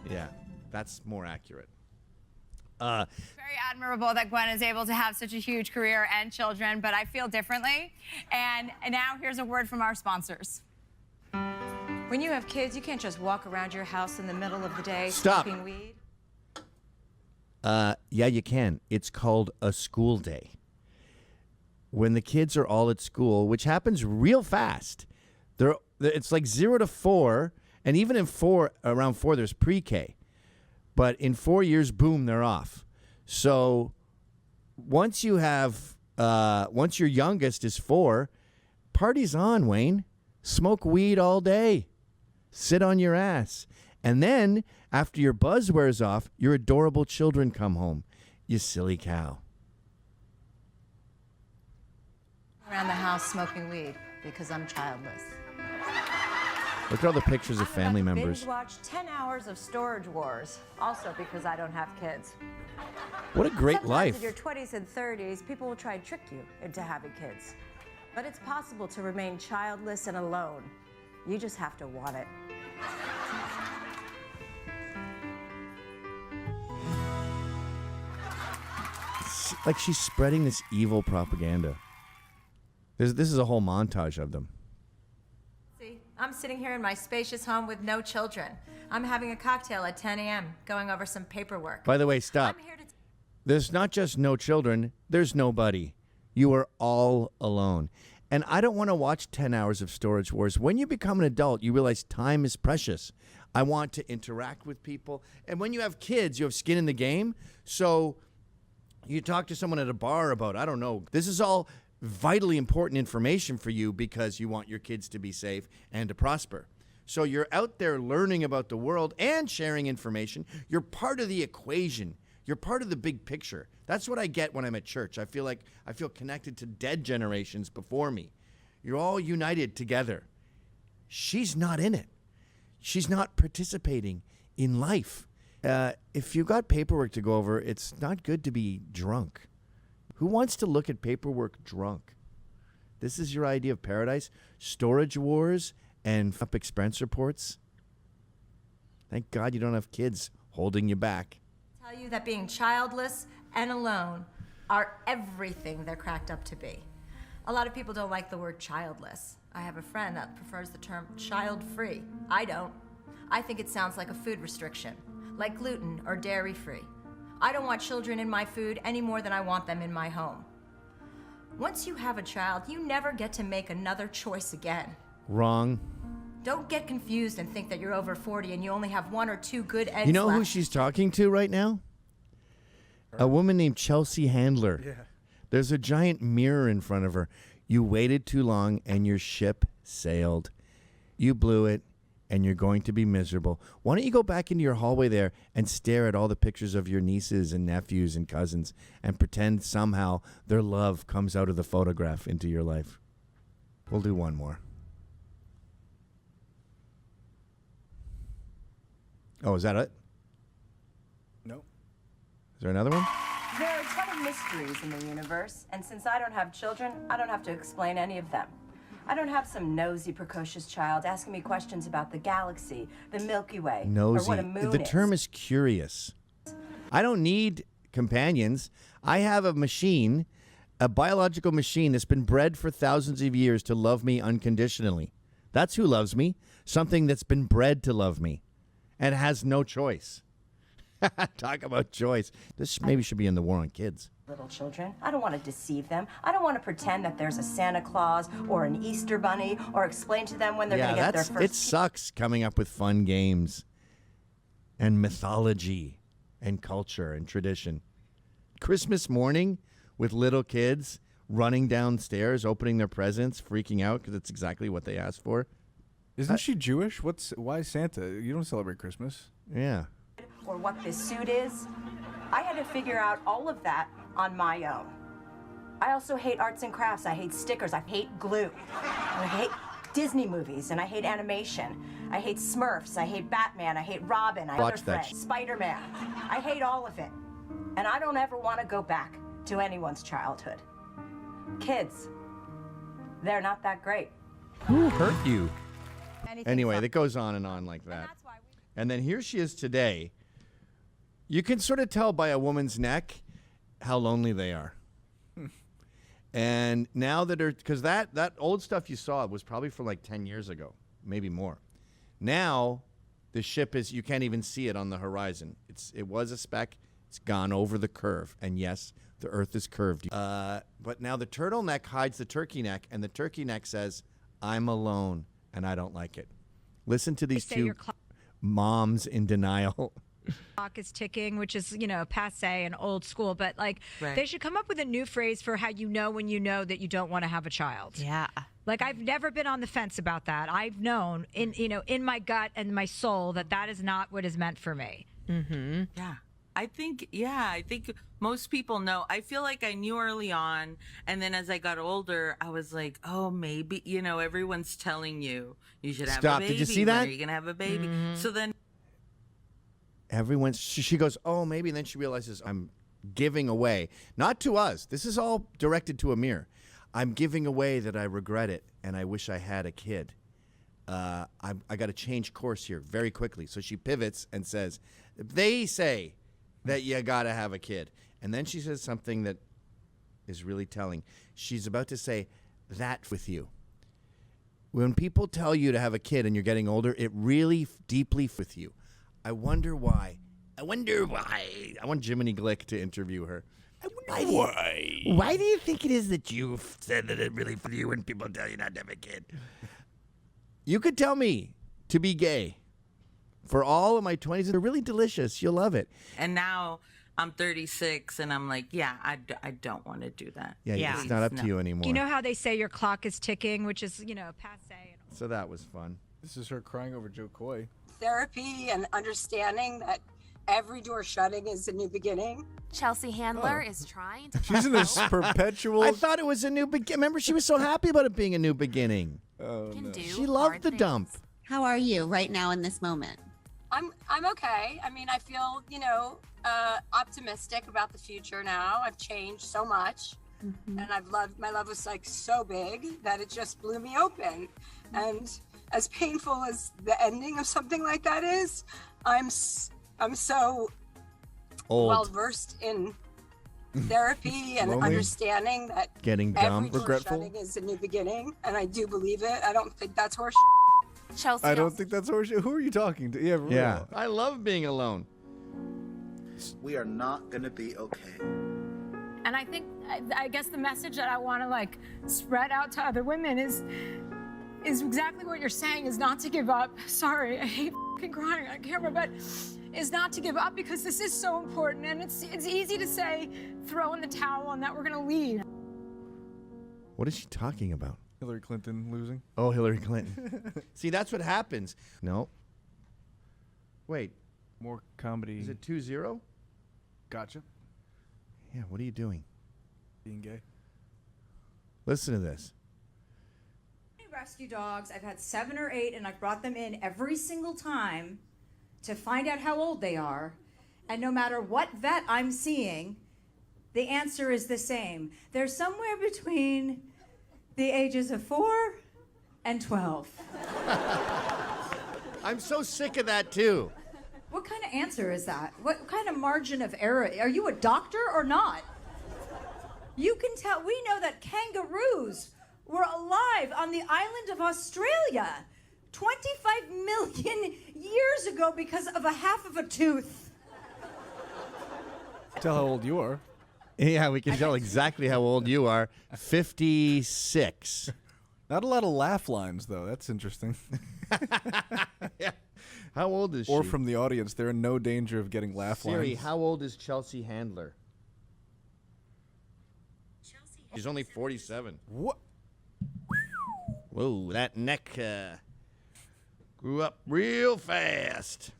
Yeah, that's more accurate. Very admirable that Gwen is able to have such a huge career and children, but I feel differently. And now here's a word from our sponsors. When you have kids, you can't just walk around your house in the middle of the day Stop. smoking weed. Yeah, you can. It's called a school day. When the kids are all at school, which happens real fast, it's like 0 to 4, and even in around 4, there's pre-K. But in 4 years, boom, they're off. So once your youngest is 4, party's on, Wayne. Smoke weed all day. Sit on your ass. And then, after your buzz wears off, your adorable children come home. You silly cow. Around the house smoking weed because I'm childless. Look at all the pictures of family I'm about to members. binge watch 10 hours of Storage Wars, also because I don't have kids. What a great Sometimes life. in your 20s and 30s, people will try to trick you into having kids. But it's possible to remain childless and alone. You just have to want it. Like she's spreading this evil propaganda. This is a whole montage of them. See, I'm sitting here in my spacious home with no children. I'm having a cocktail at 10 a.m., going over some paperwork. By the way, stop. I'm here to There's not just no children, there's nobody. You are all alone. And I don't want to watch 10 hours of Storage Wars. When you become an adult, you realize time is precious. I want to interact with people. And when you have kids, you have skin in the game. So you talk to someone at a bar about, I don't know, this is all vitally important information for you because you want your kids to be safe and to prosper. So you're out there learning about the world and sharing information. You're part of the equation. You're part of the big picture. That's what I get when I'm at church. I feel connected to dead generations before me. You're all united together. She's not in it. She's not participating in life. If you got paperwork to go over, it's not good to be drunk. Who wants to look at paperwork drunk? This is your idea of paradise? Storage Wars and up expense reports? Thank God you don't have kids holding you back. tell you that being childless and alone are everything they're cracked up to be. A lot of people don't like the word childless. I have a friend that prefers the term child-free. I don't. I think it sounds like a food restriction, like gluten or dairy-free. I don't want children in my food any more than I want them in my home. Once you have a child, you never get to make another choice again. Wrong. Don't get confused and think that you're over 40 and you only have 1 or 2 good eggs You know left. who she's talking to right now? A woman named Chelsea Handler. Yeah. There's a giant mirror in front of her. You waited too long and your ship sailed. You blew it and you're going to be miserable. Why don't you go back into your hallway there and stare at all the pictures of your nieces and nephews and cousins and pretend somehow their love comes out of the photograph into your life. We'll do one more. Oh, is that it? No. Is there another one? There are a ton of mysteries in the universe, and since I don't have children, I don't have to explain any of them. I don't have some nosy, precocious child asking me questions about the galaxy, the Milky Way, or what a moon The is. term is curious. I don't need companions. I have a machine, a biological machine that's been bred for thousands of years to love me unconditionally. That's who loves me. Something that's been bred to love me and has no choice. Talk about choice. This maybe should be in the war on kids. Little children. I don't want to deceive them. I don't want to pretend that there's a Santa Claus or an Easter Bunny or explain to them when they're going to get their first... It sucks coming up with fun games and mythology and culture and tradition. Christmas morning with little kids running downstairs, opening their presents, freaking out because it's exactly what they asked for. Isn't she Jewish? Why Santa? You don't celebrate Christmas. Yeah. Or what this suit is. I had to figure out all of that on my own. I also hate arts and crafts. I hate stickers. I hate glue. I hate Disney movies, and I hate animation. I hate Smurfs. I hate Batman. I hate Robin. I Watch that. Spider-Man. I hate all of it. And I don't ever want to go back to anyone's childhood. Kids, they're not that great. Who hurt you? Anything Anyway, fun. that goes on and on like that. That's why we And then here she is today. You can sort of tell by a woman's neck how lonely they are. And now that because that old stuff you saw was probably from like 10 years ago, maybe more. Now the ship is, you can't even see it on the horizon. It was a speck. It's gone over the curve. And yes, the Earth is curved. But now the turtleneck hides the turkey neck, and the turkey neck says, I'm alone, and I don't like it. Listen to these two moms in denial. Clock is ticking, which is, passe and old school, but they should come up with a new phrase for how you know when you know that you don't want to have a child. Yeah. Like, I've never been on the fence about that. I've known in my gut and my soul that is not what is meant for me. Mm-hmm. Yeah. I think most people know. I feel like I knew early on, and then as I got older, I was like, oh, maybe, everyone's telling you should have a baby. Did you see that? When are you going to have a baby? Mm-hmm. So then she goes, oh, maybe, and then she realizes I'm giving away, not to us. This is all directed to Amir. I'm giving away that I regret it, and I wish I had a kid. I got to change course here very quickly. So she pivots and says, they say that you got to have a kid. And then she says something that is really telling. She's about to say, that with you. When people tell you to have a kid and you're getting older, it really deeply with you. I wonder why. I want Jiminy Glick to interview her. I wonder why. Why do you think it is that you've said that it really for you when people tell you not to have a kid? You could tell me to be gay. For all of my 20s, they're really delicious. You'll love it. And now I'm 36, and I'm like, yeah, I don't want to do that. Yeah, it's not up to you anymore. You know how they say your clock is ticking, which is, passe. So that was fun. This is her crying over Joe Coy. Therapy and understanding that every door shutting is a new beginning. Chelsea Handler is trying to. She's in this perpetual. I thought it was a new beginning. Remember, she was so happy about it being a new beginning. Oh, no. She loved the dump. How are you right now in this moment? I'm okay. I mean, I feel, optimistic about the future now. I've changed so much. Mm-hmm. And my love was like so big that it just blew me open. And as painful as the ending of something like that is, I'm so old, well versed in therapy and understanding that getting every dumb, regretful is a new beginning, and I do believe it. I don't think that's horse. Chelsea, I don't think that's horseshit. Who are you talking to? Yeah. I love being alone. We are not going to be okay. And I think, I guess the message that I want to spread out to other women is exactly what you're saying, is not to give up. Sorry, I hate fucking crying on camera, but is not to give up, because this is so important, and it's easy to say throw in the towel and that we're gonna leave. What is she talking about? Hillary Clinton losing. Oh, Hillary Clinton. See, that's what happens. No. Wait. More comedy. Is it 2-0? Gotcha. Yeah, what are you doing? Being gay. Listen to this. Rescue dogs. I've had 7 or 8, and I've brought them in every single time to find out how old they are. And no matter what vet I'm seeing, the answer is the same. They're somewhere between the ages of 4 and 12. I'm so sick of that too. What kind of answer is that? What kind of margin of error? Are you a doctor or not? You can tell. We know that kangaroos were alive on the island of Australia 25 million years ago because of a half of a tooth. Tell how old you are. Yeah, we can tell exactly how old you are. 56. Not a lot of laugh lines, though. That's interesting. Yeah. How old is she? Or from the audience, they're in no danger of getting laugh lines. Siri, how old is Chelsea Handler? She's only 47. What? Whoa, that neck grew up real fast.